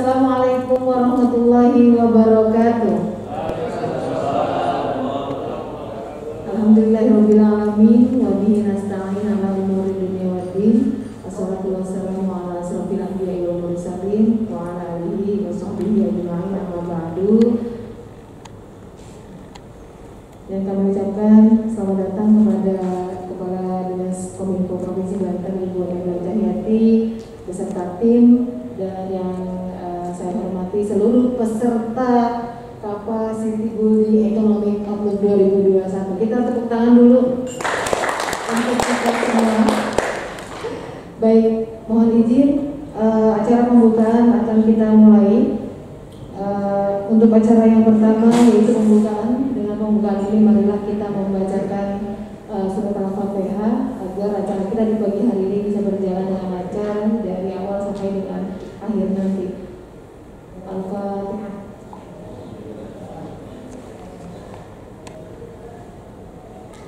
Assalamualaikum warahmatullahi wabarakatuh. Alhamdulillahirabbil alamin wa bihi nasta'in ala umuri dunya waddin. Wassalatu wassalamu ala asrofil anbiya'i wal mursalin wa ala alihi wa sahbihi ajma'in, amma ba'du. Dan kami ucapkan selamat datang kepada Kepala Dinas Kominfo Provinsi Banten Ibu Emel Cahyati beserta tim, dan yang saya hormati seluruh peserta Capacity Building Economic Outlook 2021. Kita tepuk tangan dulu untuk kita semua. Baik, mohon izin acara pembukaan akan kita mulai. Untuk acara yang pertama yaitu pembukaan. Dengan pembukaan ini marilah kita membacakan surat Al-Fatihah agar acara kita di pagi hari ini bisa berjalan dengan lancar dari awal sampai dengan akhir nanti. Al-Fatihah.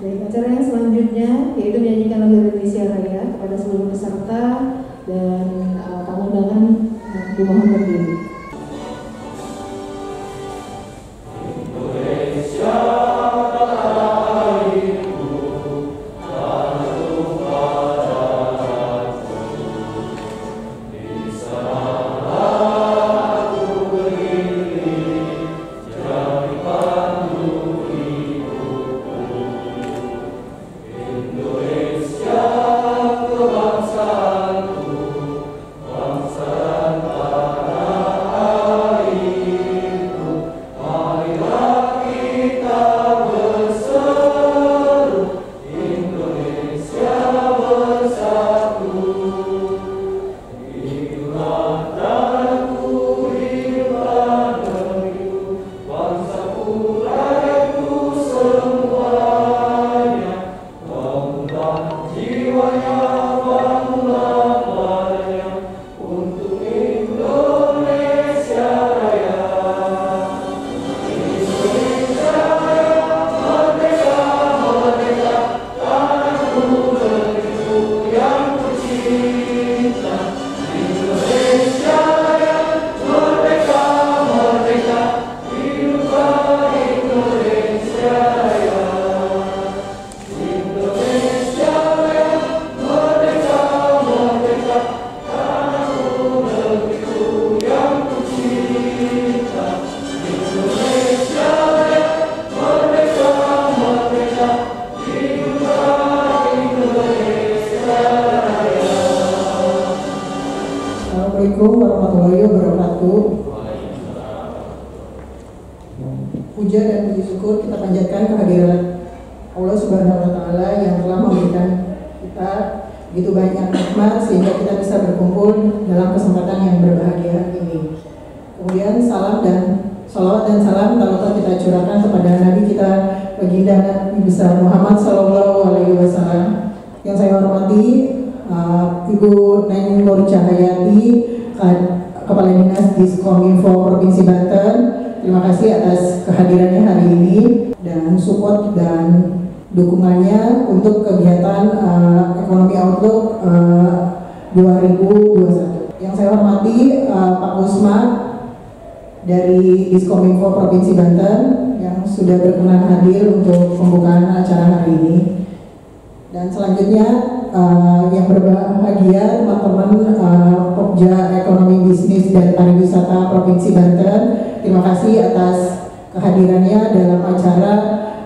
Baik, acara yang selanjutnya yaitu menyanyikan lagu Indonesia Raya kepada seluruh peserta, dan tamu undangan dimohon berdiri. Assalamualaikum warahmatullahi wabarakatuh. Puja dan puji syukur kita panjatkan kehadiran Allah Subhanahu wa Ta'ala yang telah memberikan kita begitu banyak nikmat sehingga kita bisa berkumpul dalam kesempatan yang berbahagia ini. Kemudian salawat dan salam talawat kita curahkan kepada Nabi kita baginda Nabi besar Muhammad Sallallahu Alaihi Wasallam. Yang saya hormati Ibu Neng Nur Cahyati, Kepala Dinas Diskominfo Provinsi Banten. Terima kasih atas kehadirannya hari ini dan support dan dukungannya untuk kegiatan Ekonomi Outlook 2021. Yang saya hormati Pak Usma dari Diskominfo Provinsi Banten yang sudah berkenan hadir untuk pembukaan acara hari ini. Dan selanjutnya yang berbahagia teman-teman Pokja Ekonomi Bisnis dan Pariwisata Provinsi Banten, terima kasih atas kehadirannya dalam acara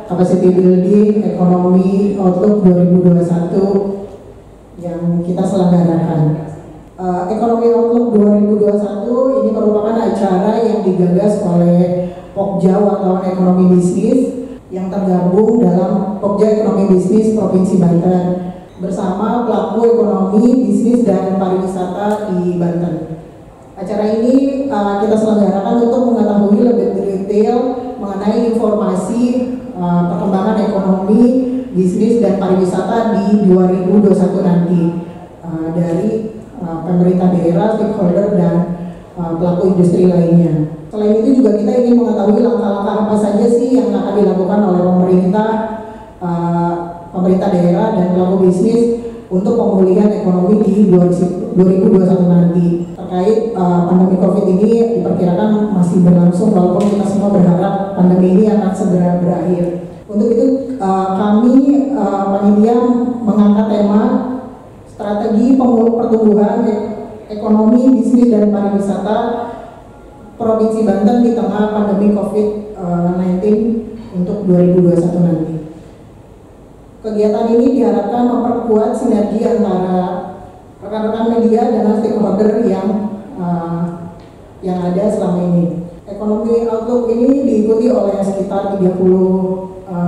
Capacity Building Ekonomi Outlook 2021 yang kita selenggarakan. Ekonomi Outlook 2021 ini merupakan acara yang digagas oleh Pokja Wartawan Ekonomi Bisnis yang tergabung dalam Pokja Ekonomi Bisnis Provinsi Banten bersama pelaku ekonomi, bisnis, dan pariwisata di Banten. Acara ini kita selenggarakan untuk mengetahui lebih detail mengenai informasi perkembangan ekonomi, bisnis, dan pariwisata di 2021 nanti dari pemerintah daerah, stakeholder, dan pelaku industri lainnya. Selain itu juga kita ingin mengetahui langkah-langkah apa saja sih yang akan dilakukan oleh pemerintah daerah dan pelaku bisnis untuk pemulihan ekonomi di 2021 nanti. Terkait pandemi COVID ini diperkirakan masih berlangsung, walaupun kita semua berharap pandemi ini akan segera berakhir. Untuk itu kami panitia mengangkat tema strategi pertumbuhan ekonomi, bisnis, dan pariwisata Provinsi Banten di tengah pandemi COVID-19 untuk 2021 nanti. Kegiatan ini diharapkan memperkuat sinergi antara rekan-rekan media dengan stakeholder yang ada selama ini. Ekonomi Outlook ini diikuti oleh sekitar 30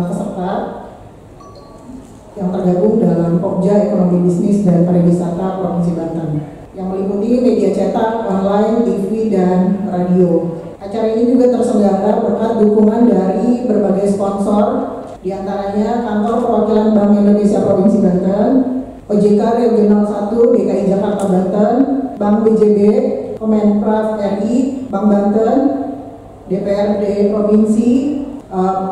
peserta yang tergabung dalam Pokja Ekonomi Bisnis dan Pariwisata Provinsi Banten, yang meliputi media cetak, online, TV, dan radio. Acara ini juga terselenggara berkat dukungan dari berbagai sponsor, di antaranya Kantor Perwakilan Bank Indonesia Provinsi Banten, OJK Regional 1 DKI Jakarta Banten, Bank BJB, Kemenparekraf RI, Bank Banten, DPRD Provinsi,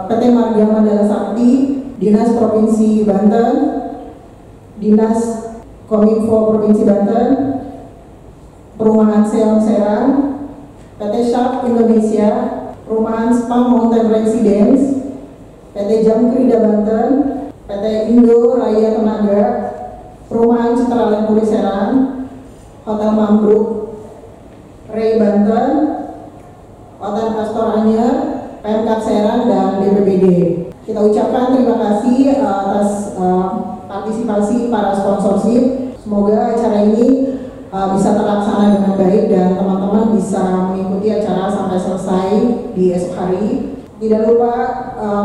PT Marga Mandala Sakti, Dinas Provinsi Banten, Dinas Kominfo Provinsi Banten, Perumahan Seon Serang, PT Sharp Indonesia, Perumahan Spang Mountain Residence, PT Jamkrida Banten, PT Indo Raya Tenaga, Perumahan Citra Lempuri Serang, Hotel Mambruk, Ray Banten, Hotel Castor Anyer, Pemkab Serang, dan BPBD. Kita ucapkan terima kasih atas partisipasi para sponsorship. Semoga acara ini bisa terlaksana dengan baik dan teman-teman bisa mengikuti acara sampai selesai di esok hari. Tidak lupa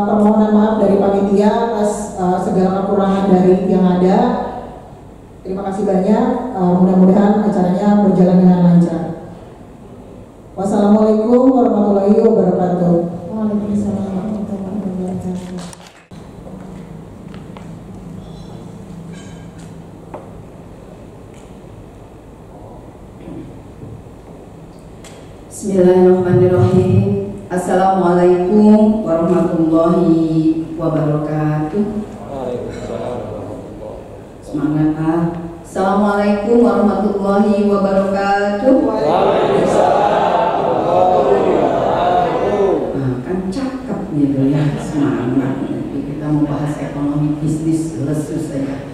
permohonan maaf dari panitia atas segala kekurangan dari yang ada. Terima kasih banyak. Mudah-mudahan acaranya berjalan dengan lancar. Wassalamualaikum warahmatullahi wabarakatuh. Waalaikumsalam warahmatullahi wabarakatuh. Bismillahirrahmanirrahim. Assalamualaikum warahmatullahi wabarakatuh. Semangat. Assalamualaikum warahmatullahi wabarakatuh. Nah, kan cakep gitu ya, semangat. Jadi kita mau bahas ekonomi bisnis lesu saja.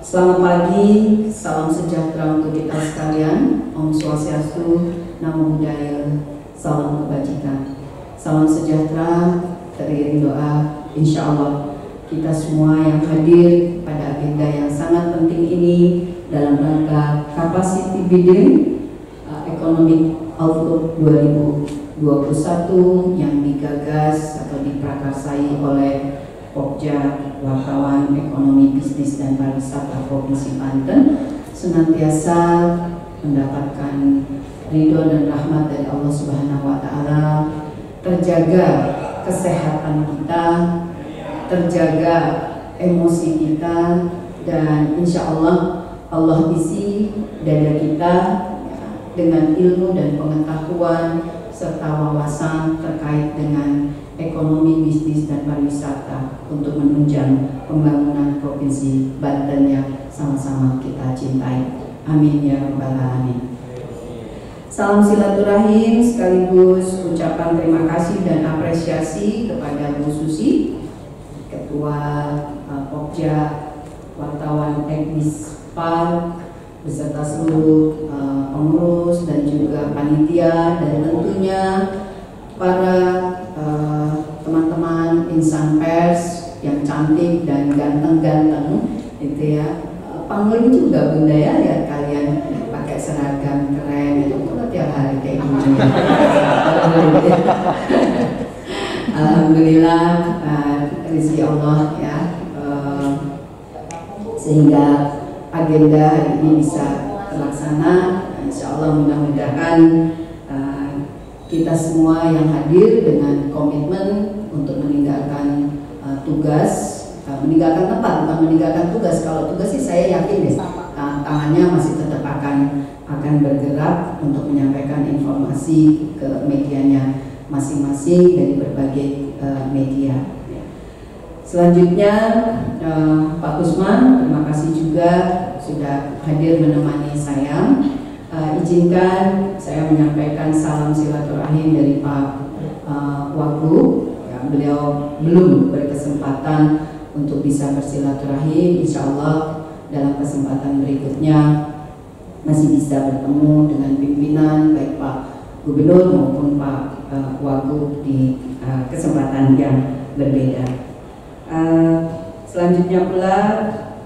Selamat pagi, salam sejahtera untuk kita sekalian. Om Swastiastu, Namo Buddhaya, salam kebajikan. Salam sejahtera, teriring doa. Insya Allah kita semua yang hadir pada agenda yang sangat penting ini dalam rangka capacity building Economic Outlook 2021 yang digagas atau diprakarsai oleh Pokja Wartawan Ekonomi Bisnis dan Pariwisata Provinsi Banten, senantiasa mendapatkan ridho dan rahmat dari Allah Subhanahu wa Ta'ala, terjaga kesehatan kita, terjaga emosi kita, dan insya Allah Allah isi dada kita dengan ilmu dan pengetahuan serta wawasan terkait dengan ekonomi, bisnis, dan pariwisata untuk menunjang pembangunan Provinsi Banten yang sama-sama kita cintai. Amin ya rabbal alamin. Salam silaturahim sekaligus ucapan terima kasih dan apresiasi kepada Bu Susi, Ketua Pokja Wartawan Ekbis PAR, beserta seluruh pengurus dan juga panitia, dan tentunya para teman-teman insan pers yang cantik dan ganteng-ganteng, itu ya. Pangling juga Bunda ya, lihat kalian pakai seragam keren itu kalau tiap hari kayak gini. Alhamdulillah, rezeki Allah ya, sehingga agenda hari ini bisa terlaksana. Insya Allah mudah-mudahan kita semua yang hadir dengan komitmen untuk meninggalkan tugas, meninggalkan tempat, bukan meninggalkan tugas. Kalau tugas sih saya yakin deh, tangannya masih tetap akan bergerak untuk menyampaikan informasi ke medianya masing-masing dari berbagai media. Selanjutnya Pak Kusman, terima kasih juga sudah hadir menemani saya. Izinkan saya menyampaikan salam silaturahim dari Pak Wagub. Ya, beliau belum berkesempatan untuk bisa bersilaturahim. Insya Allah dalam kesempatan berikutnya masih bisa bertemu dengan pimpinan baik Pak Gubernur maupun Pak Wagub di kesempatan yang berbeda. Selanjutnya pula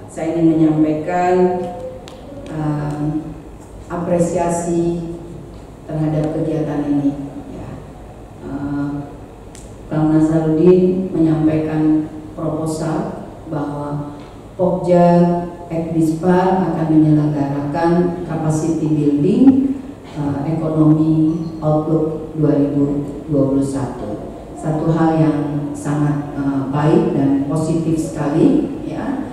saya ingin menyampaikan apresiasi terhadap kegiatan ini. Ya. Bang Nazarudin menyampaikan proposal bahwa Pokja Ekdispar akan menyelenggarakan capacity building ekonomi outlook 2021. Satu hal yang sangat baik dan positif sekali, ya.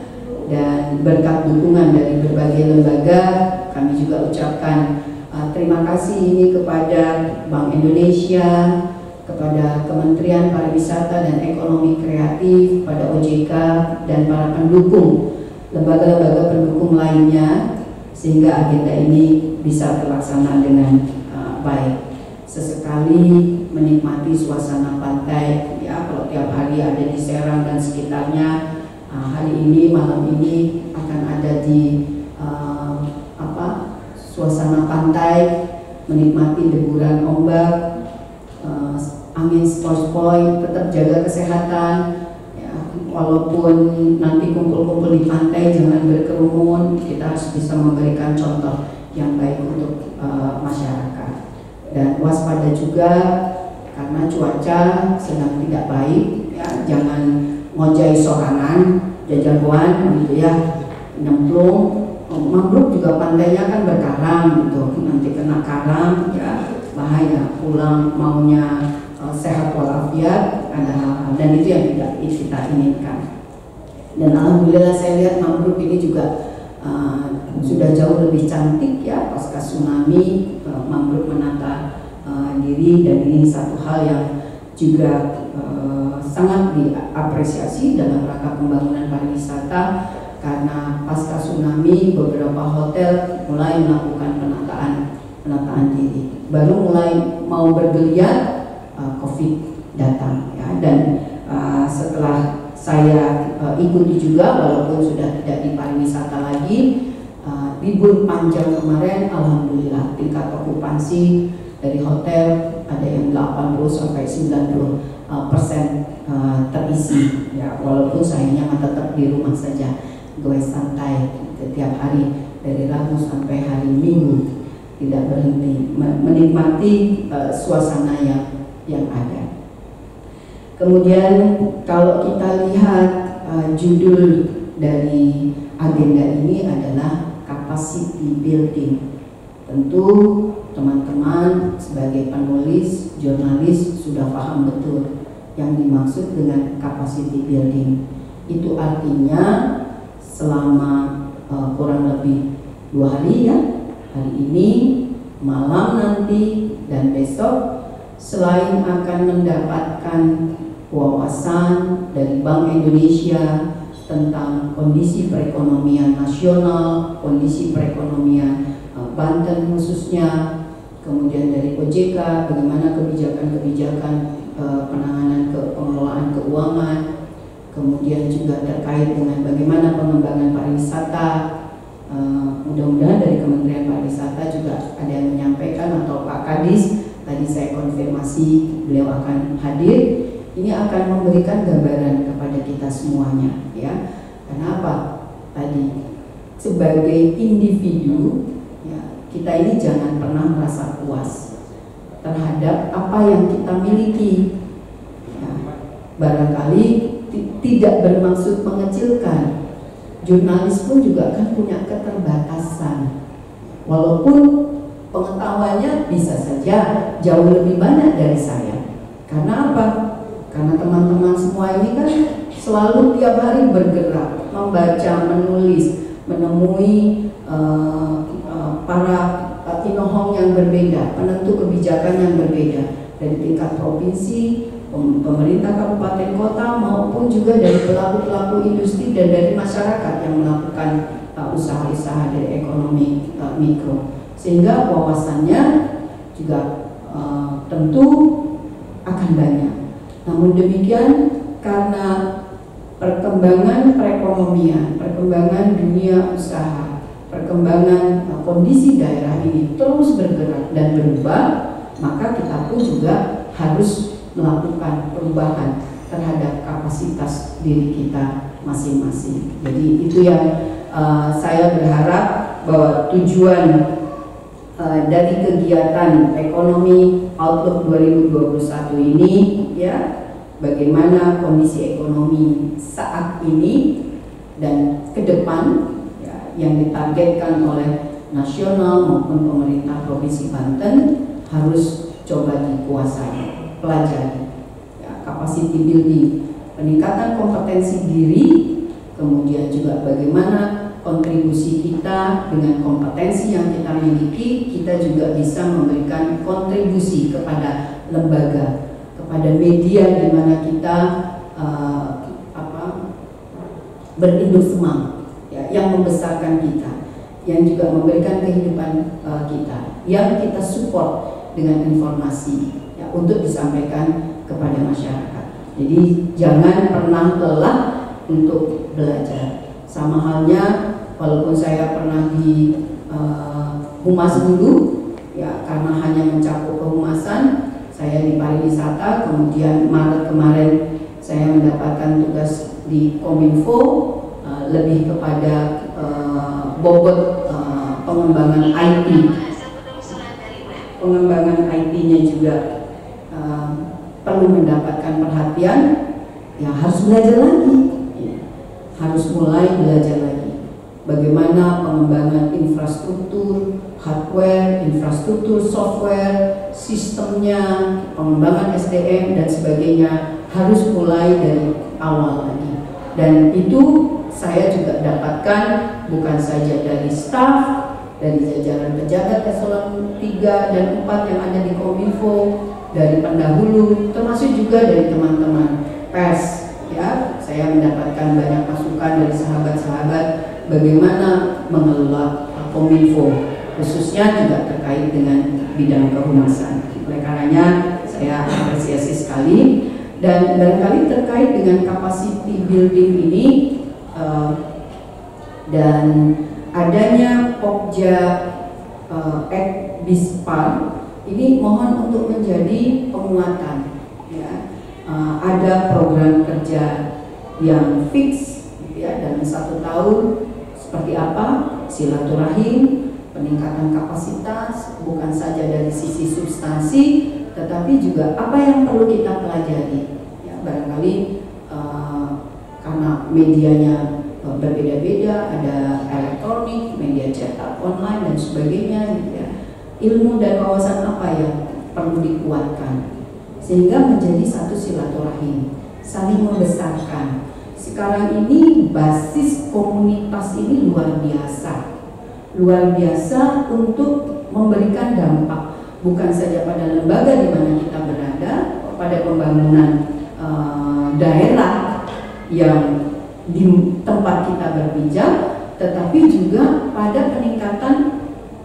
Dan berkat dukungan dari berbagai lembaga, kami juga ucapkan terima kasih ini kepada Bank Indonesia, kepada Kementerian Pariwisata dan Ekonomi Kreatif, pada OJK dan para pendukung, lembaga-lembaga pendukung lainnya, sehingga agenda ini bisa terlaksana dengan baik. Sesekali menikmati suasana pantai, ya, kalau tiap hari ada di Serang dan sekitarnya, hari ini malam ini akan ada di suasana pantai, menikmati deburan ombak, angin sepoi-sepoi, tetap jaga kesehatan, ya, walaupun nanti kumpul-kumpul di pantai jangan berkerumun, kita harus bisa memberikan contoh yang baik untuk masyarakat. Dan waspada juga karena cuaca sedang tidak baik, ya, jangan ngojai sorangan, jajagoan gitu ya, nyemplung. Mangrove juga pantainya kan berkarang gitu, nanti kena karang, ya, bahaya. Pulang maunya sehat walafiat, ada hal-hal, dan itu yang tidak kita inginkan. Dan alhamdulillah saya lihat mangrove ini juga sudah jauh lebih cantik, ya, pasca tsunami. Mangrove menata diri, dan ini satu hal yang juga sangat diapresiasi dalam rangka pembangunan pariwisata, karena pasca tsunami beberapa hotel mulai melakukan penataan diri. Baru mulai mau bergeliat, COVID datang, ya. Dan setelah saya ikuti juga, walaupun sudah tidak di pariwisata lagi, libur panjang kemarin, alhamdulillah tingkat okupansi dari hotel ada yang 80 sampai 90% terisi, ya, walaupun sayangnya tetap di rumah saja, goes santai setiap hari dari Rabu sampai hari Minggu, tidak berhenti menikmati suasana yang ada. Kemudian kalau kita lihat judul dari agenda ini adalah capacity building. Tentu teman-teman sebagai penulis, jurnalis sudah paham betul yang dimaksud dengan capacity building. Itu artinya selama kurang lebih 2 hari, ya, hari ini, malam nanti, dan besok, selain akan mendapatkan wawasan dari Bank Indonesia tentang kondisi perekonomian nasional, kondisi perekonomian Banten khususnya, kemudian dari OJK bagaimana kebijakan-kebijakan penanganan pengelolaan keuangan, kemudian juga terkait dengan bagaimana pengembangan pariwisata. Mudah-mudahan dari Kementerian Pariwisata juga ada yang menyampaikan, atau Pak Kadis tadi saya konfirmasi beliau akan hadir. Ini akan memberikan gambaran kepada kita semuanya, ya. Kenapa? Tadi sebagai individu, ya, kita ini jangan pernah merasa puas terhadap apa yang kita miliki, ya. Barangkali tidak bermaksud mengecilkan. Jurnalis pun juga kan punya keterbatasan, walaupun pengetahuannya bisa saja jauh lebih banyak dari saya. Karena apa? Karena teman-teman semua ini kan selalu tiap hari bergerak, membaca, menulis, menemui para inohong yang berbeda, penentu kebijakan yang berbeda, dari tingkat provinsi, pemerintah kabupaten kota, maupun juga dari pelaku-pelaku industri dan dari masyarakat yang melakukan usaha-usaha dari ekonomi mikro, sehingga wawasannya juga tentu akan banyak. Namun demikian, karena perkembangan perekonomian, perkembangan dunia usaha, perkembangan kondisi daerah ini terus bergerak dan berubah, maka kita pun juga harus melakukan perubahan terhadap kapasitas diri kita masing-masing. Jadi itu yang saya berharap bahwa tujuan dari kegiatan ekonomi Outlook 2021 ini, ya, bagaimana kondisi ekonomi saat ini dan ke depan, ya, yang ditargetkan oleh nasional maupun pemerintah Provinsi Banten harus coba dikuasai, pelajari, ya, capacity building, peningkatan kompetensi diri, kemudian juga bagaimana kontribusi kita dengan kompetensi yang kita miliki, kita juga bisa memberikan kontribusi kepada lembaga, kepada media di mana kita berinduk semang, ya, yang membesarkan kita, yang juga memberikan kehidupan kita, yang kita support dengan informasi, ya, untuk disampaikan kepada masyarakat. Jadi jangan pernah lelah untuk belajar. Sama halnya, walaupun saya pernah di humas dulu, ya, karena hanya mencakup kehumasan, saya di pariwisata, kemudian Maret kemarin saya mendapatkan tugas di Kominfo, lebih kepada bobot pengembangan IT. Pengembangan IT-nya juga perlu mendapatkan perhatian, ya, harus belajar lagi, ya, harus mulai belajar lagi. Bagaimana pengembangan infrastruktur, hardware, infrastruktur, software, sistemnya, pengembangan SDM dan sebagainya harus mulai dari awal lagi. Dan itu saya juga dapatkan bukan saja dari staf, dari jajaran pejabat eselon 3 dan 4 yang ada di Kominfo, dari pendahulu, termasuk juga dari teman-teman pers, ya. Saya mendapatkan banyak masukan dari sahabat-sahabat bagaimana mengelola Kominfo, khususnya juga terkait dengan bidang kehumasan. Oleh karenanya saya apresiasi sekali. Dan barangkali terkait dengan capacity building ini dan adanya Pokja Bispar ini mohon untuk menjadi penguatan, ya. Ada program kerja yang fix, ya, dalam 1 tahun seperti apa, silaturahim, peningkatan kapasitas, bukan saja dari sisi substansi, tetapi juga apa yang perlu kita pelajari, ya. Barangkali karena medianya berbeda-beda, ada elektronik, media cetak, online dan sebagainya, gitu, ya. Ilmu dan wawasan apa yang perlu dikuatkan sehingga menjadi satu silaturahim, saling membesarkan. Sekarang ini basis komunitas ini luar biasa untuk memberikan dampak bukan saja pada lembaga di mana kita berada, pada pembangunan daerah yang di tempat kita berpijak, tetapi juga pada peningkatan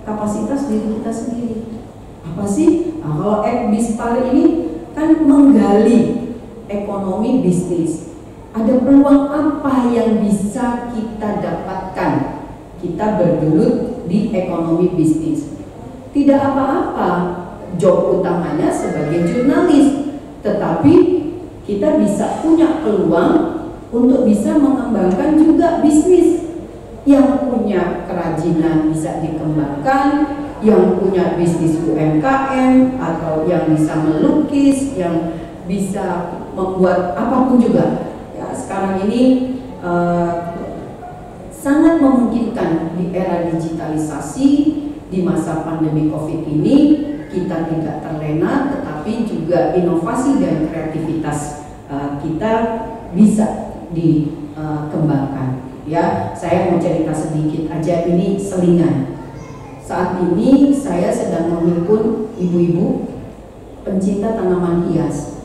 kapasitas diri kita sendiri. Apa sih? Nah, kalau Bispar ini kan menggali ekonomi bisnis. Ada peluang apa yang bisa kita dapatkan? Kita bergelut di ekonomi bisnis. Tidak apa-apa job utamanya sebagai jurnalis, tetapi kita bisa punya peluang untuk bisa mengembangkan juga bisnis. Yang punya kerajinan bisa dikembangkan, yang punya bisnis UMKM atau yang bisa melukis, yang bisa membuat apapun juga. Ya, sekarang ini sangat memungkinkan di era digitalisasi, di masa pandemi COVID ini kita tidak terlena, tetapi juga inovasi dan kreativitas kita bisa dikembangkan. Ya, saya mau cerita sedikit aja, ini selingan. Saat ini saya sedang menghimpun ibu-ibu pencinta tanaman hias.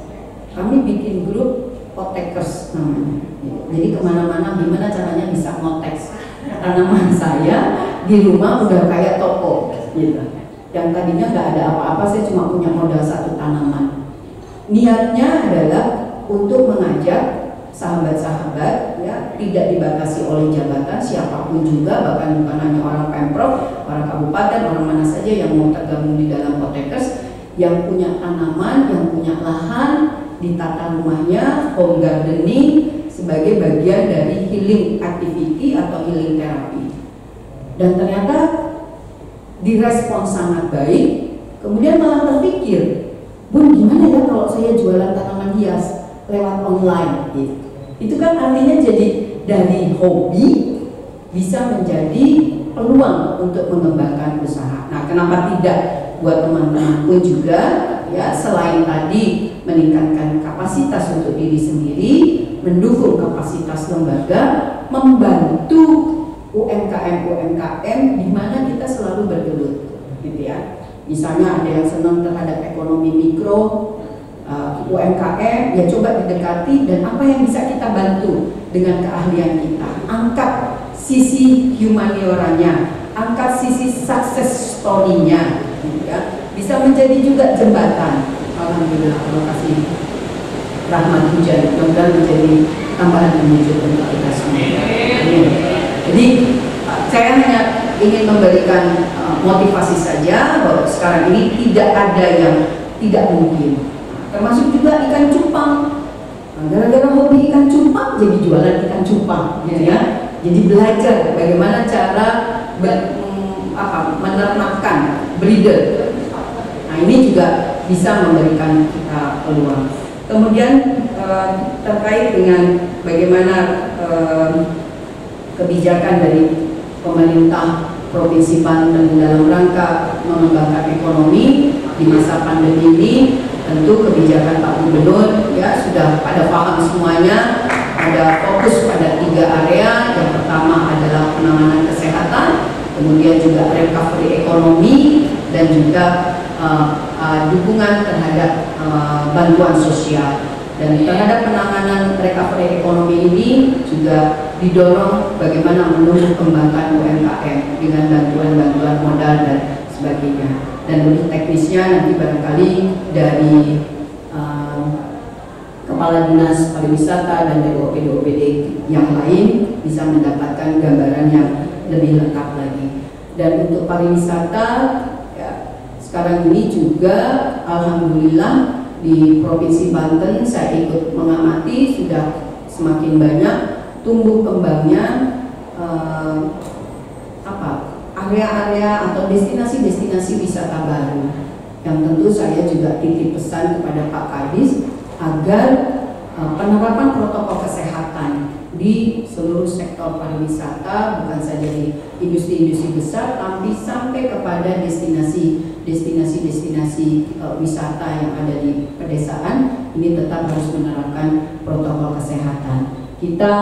Kami bikin grup Potekers namanya. Jadi kemana-mana gimana caranya bisa ngoteks tanaman saya di rumah udah kayak toko gitu. Yang tadinya nggak ada apa-apa, saya cuma punya modal 1 tanaman. Niatnya adalah untuk mengajak sahabat-sahabat ya, tidak dibatasi oleh jabatan, siapapun juga, bahkan bukan hanya orang Pemprov, orang kabupaten, orang mana saja yang mau tergabung di dalam Potekers, yang punya tanaman, yang punya lahan, ditata rumahnya, home gardening sebagai bagian dari healing activity atau healing therapy. Dan ternyata direspons sangat baik. Kemudian malah terpikir, Bun, gimana ya kalau saya jualan tanaman hias lewat online gitu. Itu kan artinya jadi dari hobi bisa menjadi peluang untuk mengembangkan usaha. Nah, kenapa tidak buat teman-teman pun juga ya, selain tadi meningkatkan kapasitas untuk diri sendiri, mendukung kapasitas lembaga, membantu UMKM di mana kita selalu bergelut gitu ya. Misalnya ada yang senang terhadap ekonomi mikro, UMKM, ya coba didekati dan apa yang bisa kita bantu dengan keahlian kita. Angkat sisi humanioranya, angkat sisi success story-nya, gitu ya. Bisa menjadi juga jembatan. Alhamdulillah, terima kasih. Rahmat hujan, mudah-mudahan menjadi tambahan menuju untuk kita semua. Jadi saya hanya ingin memberikan motivasi saja bahwa sekarang ini tidak ada yang tidak mungkin. Termasuk juga ikan cupang. Gara-gara hobi ikan cupang jadi jualan ikan cupang, ya. Jadi belajar bagaimana cara menernakkan breeder. Nah, ini juga bisa memberikan kita peluang. Kemudian terkait dengan bagaimana kebijakan dari pemerintah Provinsi Banten dalam rangka mengembangkan ekonomi di masa pandemi ini, tentu kebijakan Pak Gubernur ya sudah pada paham semuanya. Ada fokus pada 3 area. Yang pertama adalah penanganan kesehatan, kemudian juga recovery ekonomi, dan juga dukungan terhadap bantuan sosial. Dan terhadap penanganan recovery ekonomi ini juga didorong bagaimana menumbuh kembangkan UMKM dengan bantuan-bantuan modal dan sebagainya. Dan lebih teknisnya nanti barangkali dari Kepala Dinas Pariwisata dan DOPD yang lain bisa mendapatkan gambaran yang lebih lengkap lagi. Dan untuk pariwisata ya, sekarang ini juga alhamdulillah di Provinsi Banten saya ikut mengamati sudah semakin banyak tumbuh kembangnya area-area atau destinasi-destinasi wisata baru, yang tentu saya juga titip pesan kepada Pak Kadis agar penerapan protokol kesehatan di seluruh sektor pariwisata, bukan saja di industri-industri besar, tapi sampai kepada destinasi-destinasi wisata yang ada di pedesaan, ini tetap harus menerapkan protokol kesehatan. Kita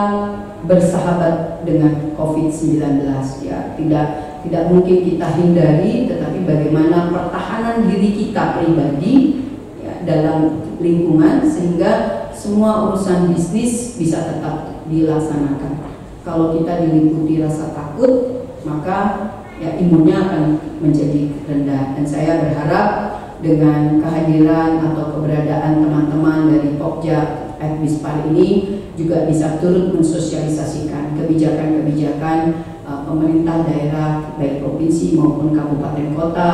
bersahabat dengan COVID-19 ya, tidak mungkin kita hindari, tetapi bagaimana pertahanan diri kita pribadi ya, dalam lingkungan sehingga semua urusan bisnis bisa tetap dilaksanakan. Kalau kita diliputi rasa takut, maka ya imunnya akan menjadi rendah. Dan saya berharap dengan kehadiran atau keberadaan teman-teman dari Pokja Ekbispar ini juga bisa turut mensosialisasikan kebijakan-kebijakan pemerintah daerah baik provinsi maupun kabupaten kota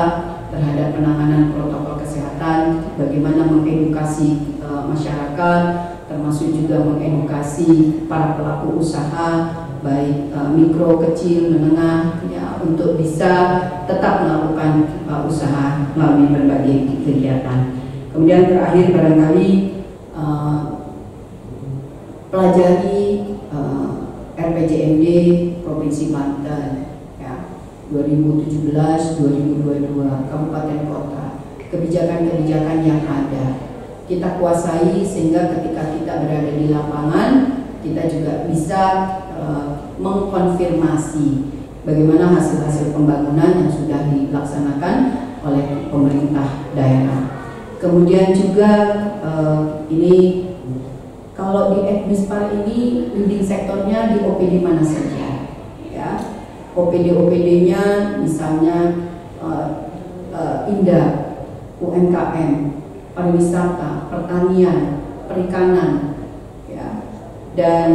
terhadap penanganan protokol kesehatan, bagaimana mengedukasi masyarakat, termasuk juga mengedukasi para pelaku usaha baik mikro, kecil, menengah ya, untuk bisa tetap melakukan usaha melalui berbagai kegiatan. Kemudian terakhir barangkali pelajari RPJMD Provinsi Banten ya, 2017-2022 kabupaten kota, kebijakan-kebijakan yang ada kita kuasai sehingga ketika kita berada di lapangan kita juga bisa mengkonfirmasi bagaimana hasil-hasil pembangunan yang sudah dilaksanakan oleh pemerintah daerah. Kemudian juga ini Kalau di Ekmispar ini leading sektornya di OPD mana saja, ya. OPD-OPD-nya misalnya Indah, UMKM, pariwisata, pertanian, perikanan, ya. Dan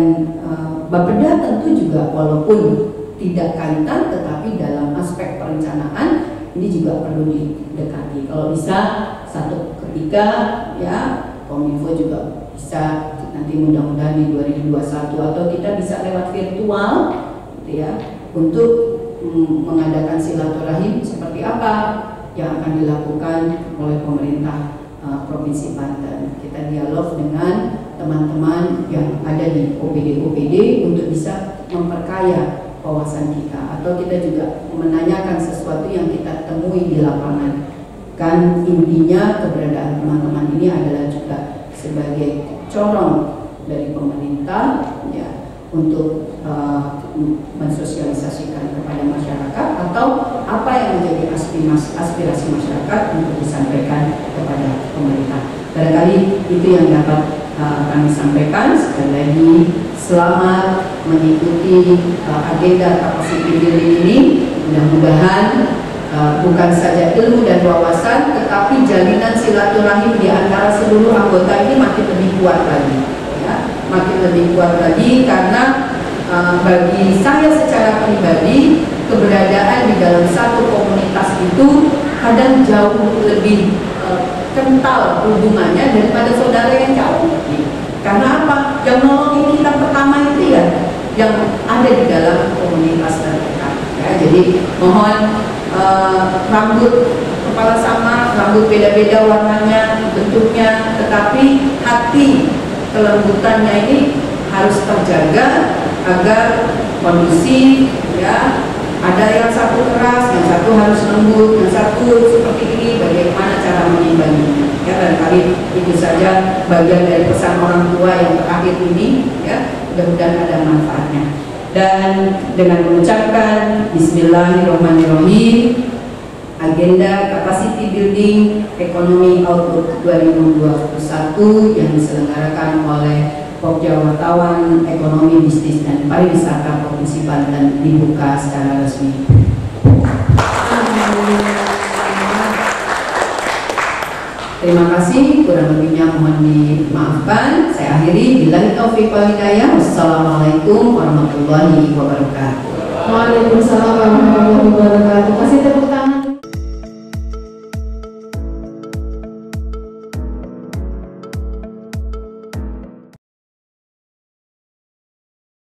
Bapeda tentu juga walaupun tidak kaitan, tetapi dalam aspek perencanaan ini juga perlu didekati. Kalau bisa satu ketika, ya, Kominfo juga bisa nanti mudah-mudahan di 2021 atau kita bisa lewat virtual, gitu ya, untuk mengadakan silaturahim seperti apa yang akan dilakukan oleh pemerintah Provinsi Banten. Kita dialog dengan teman-teman yang ada di OPD-OPD untuk bisa memperkaya wawasan kita, atau kita juga menanyakan sesuatu yang kita temui di lapangan. Kan intinya keberadaan teman-teman ini adalah juga sebagai corong dari pemerintah, ya, untuk mensosialisasikan kepada masyarakat atau apa yang menjadi aspirasi masyarakat untuk disampaikan kepada pemerintah. Barangkali itu yang dapat kami sampaikan. Sekali lagi selamat mengikuti agenda capacity building ini. Mudah-mudahan bukan saja ilmu dan wawasan, tetapi jalinan silaturahim di antara seluruh anggota ini makin lebih kuat lagi, ya, makin lebih kuat lagi, karena bagi saya secara pribadi keberadaan di dalam satu komunitas itu kadang jauh lebih kental hubungannya daripada saudara yang jauh. Karena apa? Yang nolongin kita pertama itu ya yang ada di dalam komunitas terdekat. Ya, jadi mohon rambut kepala sama, rambut beda-beda warnanya, bentuknya, tetapi hati kelembutannya ini harus terjaga agar kondusif, ya. Ada yang satu keras, yang satu harus lembut, yang satu seperti ini. Bagaimana cara mengimbanginya? Ya, barangkali itu saja bagian dari pesan orang tua yang terakhir ini. Ya, mudah-mudahan ada manfaatnya. Dan dengan mengucapkan Bismillahirrahmanirrahim, agenda Capacity Building Ekonomi Outlook 2021 yang diselenggarakan oleh Pokja Wartawan Ekonomi Bisnis dan Pariwisata Provinsi Banten dibuka secara resmi. Terima kasih, kurang lebihnya mohon dimaafkan. Saya akhiri, billahi taufiq wal hidayah. Wassalamualaikum warahmatullahi wabarakatuh. Waalaikumsalam warahmatullahi wabarakatuh. Kasih tepuk tangan.